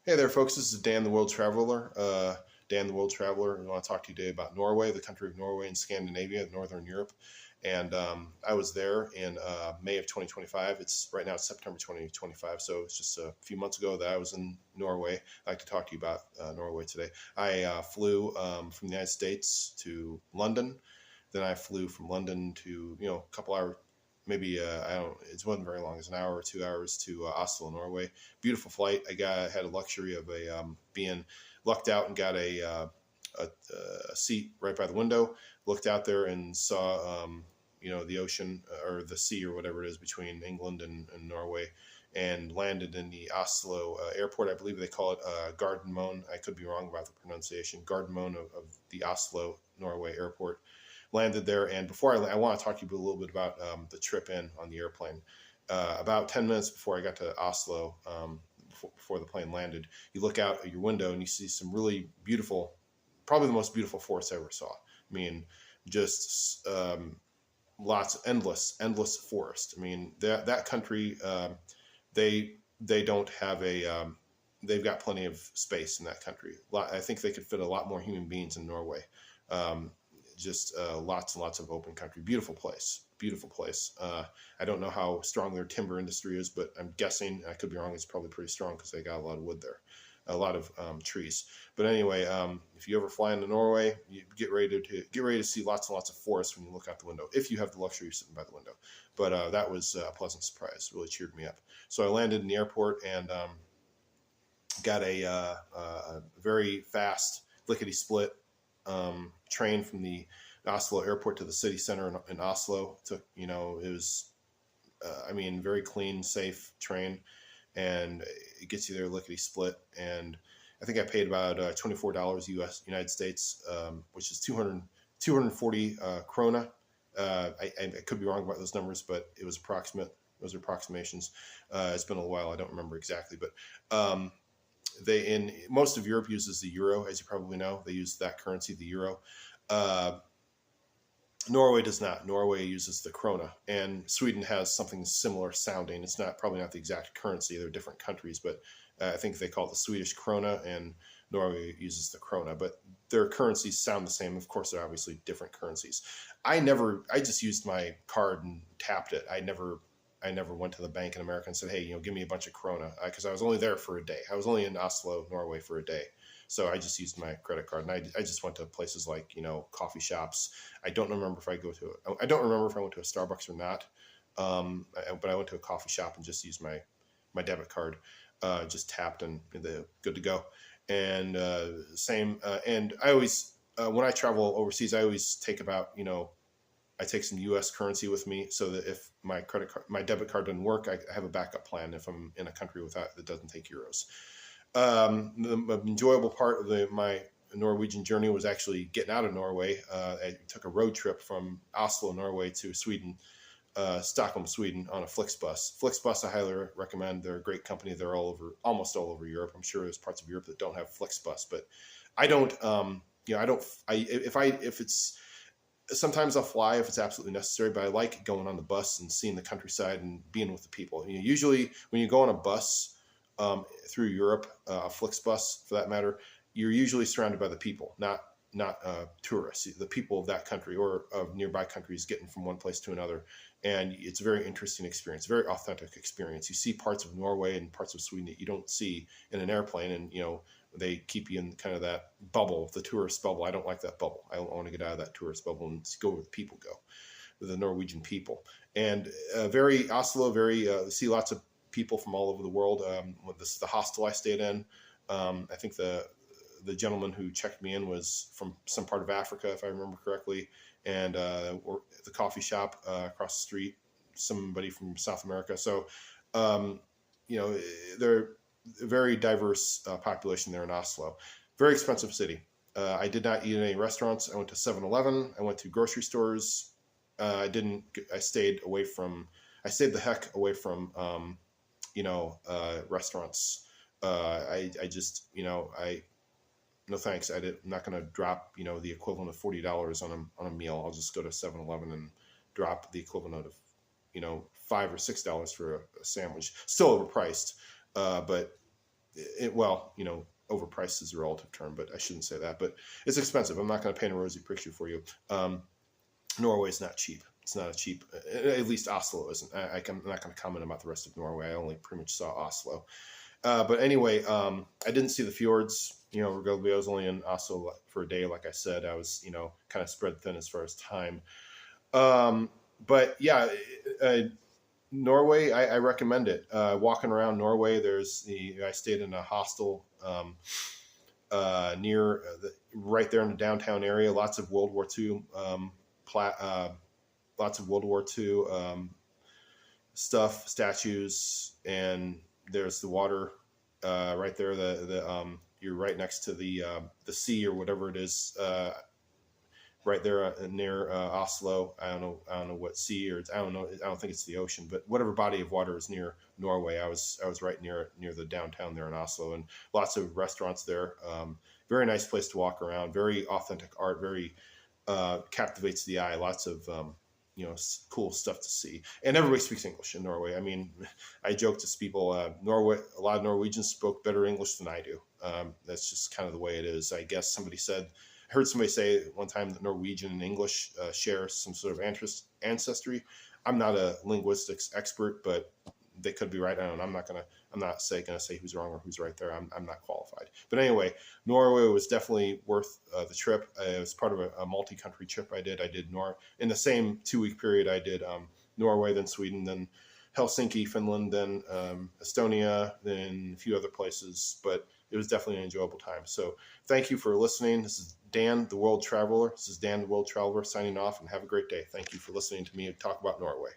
Hey there, folks. This is Dan the World Traveler. Dan the World Traveler. I want to talk to you today about Norway, the country of Norway in Scandinavia, Northern Europe. And I was there in May of 2025. It's right now it's September 2025, so it's just a few months ago that I was in Norway. I'd like to talk to you about Norway today. I flew from the United States to London. Then I flew from London to a couple hours, maybe I don't. It wasn't very long. It's an hour or 2 hours to Oslo, Norway. Beautiful flight. Had a luxury of being lucked out and got a seat right by the window. Looked out there and saw the ocean or the sea or whatever it is between England and Norway, and landed in the Oslo airport. I believe they call it Gardermoen. I could be wrong about the pronunciation. Gardermoen of the Oslo, Norway airport. Landed there, and before I want to talk to you a little bit about the trip in on the airplane. About 10 minutes before I got to Oslo, before the plane landed, you look out your window and you see some really beautiful, probably the most beautiful forest I ever saw. I mean, just endless forest. I mean, that country, they don't have they've got plenty of space in that country. I think they could fit a lot more human beings in Norway. Just lots and lots of open country. Beautiful place. Beautiful place. I don't know how strong their timber industry is, but I'm guessing, I could be wrong, it's probably pretty strong because they got a lot of wood there, a lot of trees. But anyway, if you ever fly into Norway, you get ready to see lots and lots of forest when you look out the window, if you have the luxury of sitting by the window. But that was a pleasant surprise. Really cheered me up. So I landed in the airport and got a very fast lickety split train from the Oslo airport to the city center in Oslo. It was, very clean, safe train, and it gets you there lickety split. And I think I paid about $24 United States, which is 240 krona. I could be wrong about those numbers, but it was approximate. Those are approximations. It's been a while. I don't remember exactly, but in most of Europe uses the euro, as you probably know. They use that currency, the euro. Norway does not. Norway uses the krona, and Sweden has something similar sounding. It's probably not the exact currency. They're different countries, but I think they call it the Swedish krona, and Norway uses the krona. But their currencies sound the same. Of course, they're obviously different currencies. I just used my card and tapped it. I never went to the bank in America and said, hey, give me a bunch of krona, because I was only there for a day. I was only in Oslo, Norway for a day. So I just used my credit card, and I just went to places like, coffee shops. I don't remember if I went to a Starbucks or not. But I went to a coffee shop and just used my debit card, just tapped, and good to go. And and I always, when I travel overseas, I always take I take some U.S. currency with me, so that if my debit card doesn't work, I have a backup plan if I'm in a country that doesn't take euros. The enjoyable part of my Norwegian journey was actually getting out of Norway. I took a road trip from Oslo, Norway to Sweden, Stockholm, Sweden, on a Flixbus. Flixbus, I highly recommend. They're a great company. They're almost all over Europe. I'm sure there's parts of Europe that don't have Flixbus, but I don't. If it's Sometimes I'll fly if it's absolutely necessary, but I like going on the bus and seeing the countryside and being with the people. Usually when you go on a bus through Europe, a Flixbus for that matter, you're usually surrounded by the people, not tourists, the people of that country or of nearby countries getting from one place to another. And it's a very interesting experience, very authentic experience. You see parts of Norway and parts of Sweden that you don't see in an airplane, and they keep you in kind of that bubble, the tourist bubble. I don't like that bubble. I want to get out of that tourist bubble and go where the people go, with the Norwegian people. And see lots of people from all over the world. The hostel I stayed in, I think the gentleman who checked me in was from some part of Africa, if I remember correctly, and the coffee shop across the street, somebody from South America. So, they're a very diverse population there in Oslo. Very expensive city. I did not eat in any restaurants. I went to 7-Eleven. I went to grocery stores. I stayed the heck away from, restaurants. No thanks. I'm not going to drop, the equivalent of $40 on a meal. I'll just go to 7-Eleven and drop the equivalent of, $5 or $6 for a sandwich. Still overpriced, but well, overpriced is a relative term, but I shouldn't say that. But it's expensive. I'm not going to paint a rosy picture for you. Norway's not cheap. It's not a cheap, at least Oslo isn't. I'm not going to comment about the rest of Norway. I only pretty much saw Oslo. But anyway, I didn't see the fjords. Regardless, I was only in Oslo for a day. Like I said, I was, kind of spread thin as far as time. But yeah, Norway, I recommend it. Walking around Norway, I stayed in a hostel near right there in the downtown area. Lots of World War II, lots of World War II stuff, statues, and there's the water right there. You're right next to the sea or whatever it is. Right there near Oslo. I don't know what sea, or I don't know. I don't think it's the ocean, but whatever body of water is near Norway. I was right near the downtown there in Oslo, and lots of restaurants there. Very nice place to walk around. Very authentic art. Very captivates the eye. Lots of cool stuff to see, and everybody speaks English in Norway. I mean, I joke to people, Norway. A lot of Norwegians spoke better English than I do. That's just kind of the way it is. I guess somebody said. I heard somebody say one time that Norwegian and English share some sort of ancestry. I'm not a linguistics expert, but they could be right. I don't know. I'm not going to say who's wrong or who's right there. I'm not qualified. But anyway, Norway was definitely worth the trip. It was part of a multi-country trip I did. In the same 2-week period. I did Norway, then Sweden, then Helsinki, Finland, then Estonia, then a few other places. But it was definitely an enjoyable time. So thank you for listening. This is Dan, the World Traveler. This is Dan, the World Traveler, signing off, and have a great day. Thank you for listening to me talk about Norway.